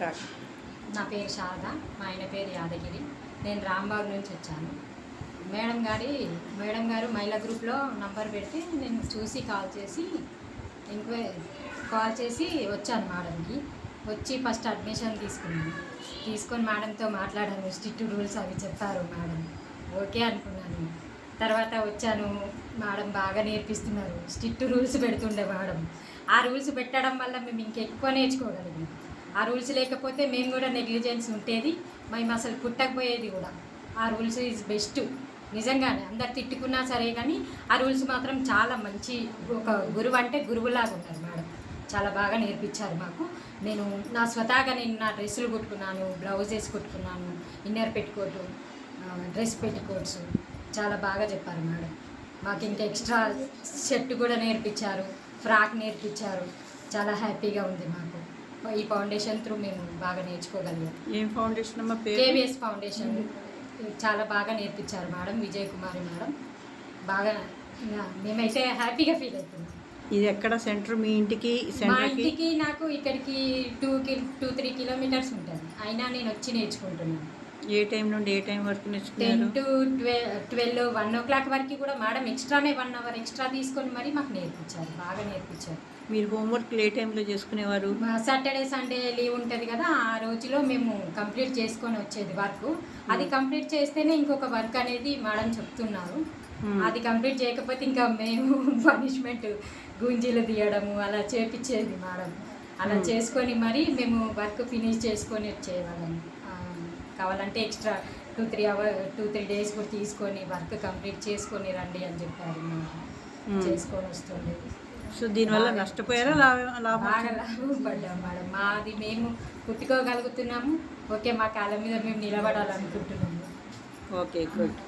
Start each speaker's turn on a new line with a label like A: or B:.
A: Start.
B: నా పేరు శారద, మా ఆయన పేరు యాదగిరి. నేను రాంబాగ్ నుంచి వచ్చాను. మేడం గారు మహిళా గ్రూప్లో నంబర్ పెడితే నేను చూసి కాల్ చేసి వచ్చాను మేడంకి. వచ్చి ఫస్ట్ అడ్మిషన్ తీసుకొని మేడంతో మాట్లాడాను. స్ట్రిక్ట్ రూల్స్ అవి చెప్పారు మేడం. ఓకే అనుకున్నాను. తర్వాత వచ్చాను. మేడం బాగా నేర్పిస్తున్నారు. స్ట్రిక్ట్ రూల్స్ పెడుతుండే మేడం. ఆ రూల్స్ పెట్టడం వల్ల మేము ఇంకెక్కువ నేర్చుకోగలిగాం. ఆ రూల్స్ లేకపోతే మేము కూడా నెగ్లిజెన్స్ ఉండేది, మేము అసలు పుట్టకపోయేది కూడా. ఆ రూల్స్ ఈజ్ బెస్ట్. నిజంగానే అందరు తిట్టుకున్నా సరే కానీ ఆ రూల్స్ మాత్రం చాలా మంచి. ఒక గురువు అంటే గురువులాగా ఉన్నారు మేడం. చాలా బాగా నేర్పించారు మాకు. నేను స్వతహాగా నా డ్రెస్సులు కుట్టుకున్నాను, బ్లౌజెస్ కుట్టుకున్నాను, ఇన్నర్ పెట్టుకోటు, డ్రెస్ పెట్టుకోట్స్ చాలా బాగా చెప్పారు మేడం. మాకు ఇంకా ఎక్స్ట్రా షర్ట్ కూడా నేర్పించారు, ఫ్రాక్ నేర్పించారు. చాలా హ్యాపీగా ఉంది మాకు. ఈ ఫౌండేషన్ త్రూ మేము బాగా నేర్చుకోగలిగాం.
A: ఏం ఫౌండేషన్ అమ్మా?
B: KVS foundation. చాలా బాగా నేర్పించారు మేడం. విజయ్ కుమారి మేడం బాగా, మేమైతే హ్యాపీగా ఫీల్ అవుతున్నాం.
A: ఇది ఎక్కడ సెంటర్? మీ ఇంటికి
B: మా ఇంటికి నాకు ఇక్కడికి 2-3 కిలోమీటర్స్ ఉంటుంది. అయినా నేను వచ్చి నేర్చుకుంటున్నాను.
A: ఏ టైం నుండి ఏ టైం వరకు
B: 10
A: నేర్చుకున్నారు?
B: to 12, 1 o'clock వరకు కూడా మేడం ఎక్స్ట్రానే 1 hour ఎక్స్ట్రా తీసుకొని మరి మాకు నేర్పించారు, బాగా నేర్పించారు.
A: మీరు హోంవర్క్ ఏ టైంలో చేసుకునేవారు?
B: సాటర్డే సండే లీవ్ ఉంటుంది కదా, ఆ రోజులో మేము కంప్లీట్ చేసుకొని వచ్చేది వర్క్. అది కంప్లీట్ చేస్తేనే ఇంకొక వర్క్ అనేది మేడం చెప్తున్నారు. అది కంప్లీట్ చేయకపోతే ఇంకా మేము పనిష్మెంట్ గుంజీలు తీయడము అలా చేపించేది మేడం. అలా చేసుకొని మరి మేము వర్క్ ఫినిష్ చేసుకొని వచ్చేవాళ్ళం. కావాలంటే ఎక్స్ట్రా 2-3 days కూడా తీసుకొని వర్క్ కంప్లీట్ చేసుకొని రండి అని చెప్పారు. చేసుకొని వస్తుండేది.
A: సో దీనివల్ల నష్టపోయారా
B: బాగా లాభపడ్డాం మేడం. మాది మేము కుట్టుకోగలుగుతున్నాము. ఓకే, మా కాళ్ళ మీద మేము నిలబడాలనుకుంటున్నాము.
A: Okay, good.